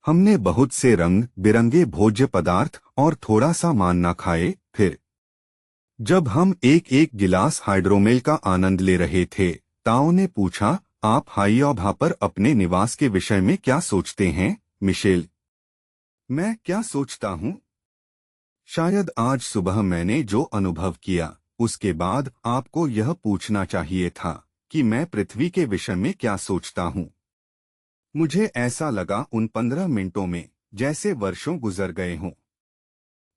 हमने बहुत से रंग बिरंगे भोज्य पदार्थ और थोड़ा सा मांना खाए। फिर जब हम एक एक गिलास हाइड्रोमेल का आनंद ले रहे थे, ताओ ने पूछा, आप हाइओभा पर अपने निवास के विषय में क्या सोचते हैं, मिशेल? मैं क्या सोचता हूँ? शायद आज सुबह मैंने जो अनुभव किया, उसके बाद आपको यह पूछना चाहिए था कि मैं पृथ्वी के विषय में क्या सोचता हूँ। मुझे ऐसा लगा उन 15 मिनटों में जैसे वर्षों गुजर गए हों।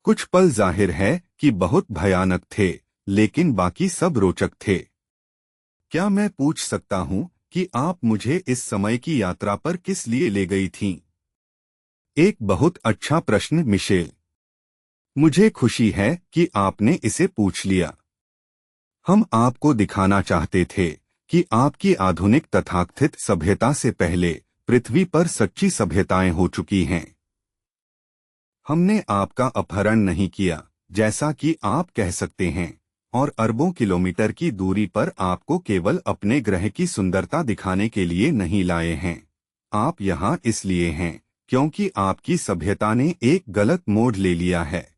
कुछ पल जाहिर है कि बहुत भयानक थे, लेकिन बाकी सब रोचक थे। क्या मैं पूछ सकता हूँ कि आप मुझे इस समय की यात्रा पर किस लिए ले गई थीं? एक बहुत अच्छा प्रश्न, मिशेल। मुझे खुशी है कि आपने इसे पूछ लिया। हम आपको दिखाना चाहते थे कि आपकी आधुनिक तथाकथित सभ्यता से पहले पृथ्वी पर सच्ची सभ्यताएं हो चुकी हैं। हमने आपका अपहरण नहीं किया, जैसा कि आप कह सकते हैं, और अरबों किलोमीटर की दूरी पर आपको केवल अपने ग्रह की सुंदरता दिखाने के लिए नहीं लाए हैं। आप यहाँ इसलिए हैं क्योंकि आपकी सभ्यता ने एक गलत मोड़ ले लिया है।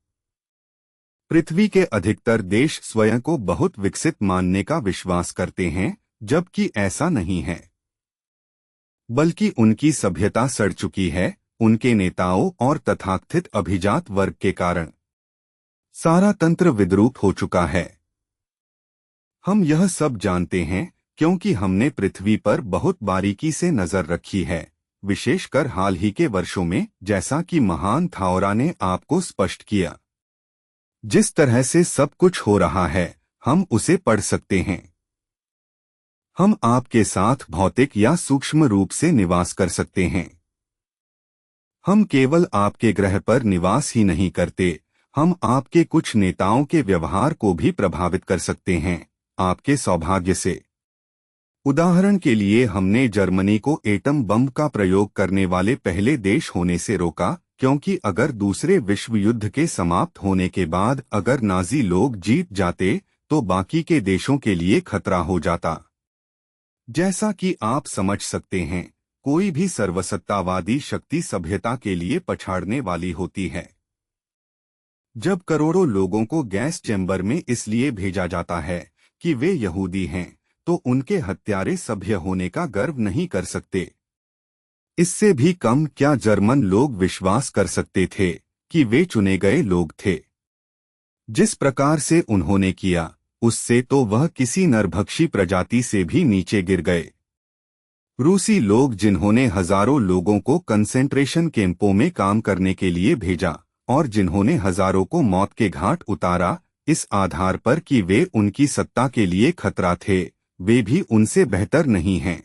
पृथ्वी के अधिकतर देश स्वयं को बहुत विकसित मानने का विश्वास करते हैं, जबकि ऐसा नहीं है। बल्कि उनकी सभ्यता सड़ चुकी है, उनके नेताओं और तथाकथित अभिजात वर्ग के कारण। सारा तंत्र विद्रूप हो चुका है। हम यह सब जानते हैं क्योंकि हमने पृथ्वी पर बहुत बारीकी से नजर रखी है, विशेषकर हाल ही के वर्षों में, जैसा कि महान थाओरा ने आपको स्पष्ट किया। जिस तरह से सब कुछ हो रहा है, हम उसे पढ़ सकते हैं। हम आपके साथ भौतिक या सूक्ष्म रूप से निवास कर सकते हैं। हम केवल आपके ग्रह पर निवास ही नहीं करते, हम आपके कुछ नेताओं के व्यवहार को भी प्रभावित कर सकते हैं, आपके सौभाग्य से। उदाहरण के लिए, हमने जर्मनी को एटम बम का प्रयोग करने वाले पहले देश होने से रोका, क्योंकि अगर दूसरे विश्व युद्ध के समाप्त होने के बाद अगर नाजी लोग जीत जाते, तो बाकी के देशों के लिए खतरा हो जाता। जैसा कि आप समझ सकते हैं, कोई भी सर्वसत्तावादी शक्ति सभ्यता के लिए पछाड़ने वाली होती है। जब करोड़ों लोगों को गैस चैम्बर में इसलिए भेजा जाता है कि वे यहूदी हैं, तो उनके हत्यारे सभ्य होने का गर्व नहीं कर सकते। इससे भी कम क्या जर्मन लोग विश्वास कर सकते थे कि वे चुने गए लोग थे? जिस प्रकार से उन्होंने किया, उससे तो वह किसी नरभक्षी प्रजाति से भी नीचे गिर गए। रूसी लोग जिन्होंने हजारों लोगों को कंसेंट्रेशन कैंपों में काम करने के लिए भेजा और जिन्होंने हजारों को मौत के घाट उतारा, इस आधार पर कि वे उनकी सत्ता के लिए खतरा थे, वे भी उनसे बेहतर नहीं हैं।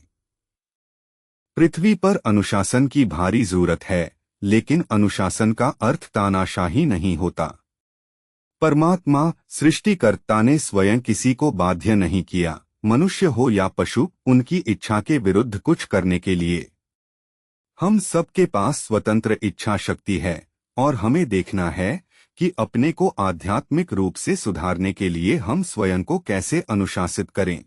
पृथ्वी पर अनुशासन की भारी जरूरत है, लेकिन अनुशासन का अर्थ तानाशाही नहीं होता। परमात्मा, सृष्टिकर्ता ने स्वयं किसी को बाध्य नहीं किया, मनुष्य हो या पशु, उनकी इच्छा के विरुद्ध कुछ करने के लिए। हम सबके पास स्वतंत्र इच्छा शक्ति है, और हमें देखना है कि अपने को आध्यात्मिक रूप से सुधारने के लिए हम स्वयं को कैसे अनुशासित करें।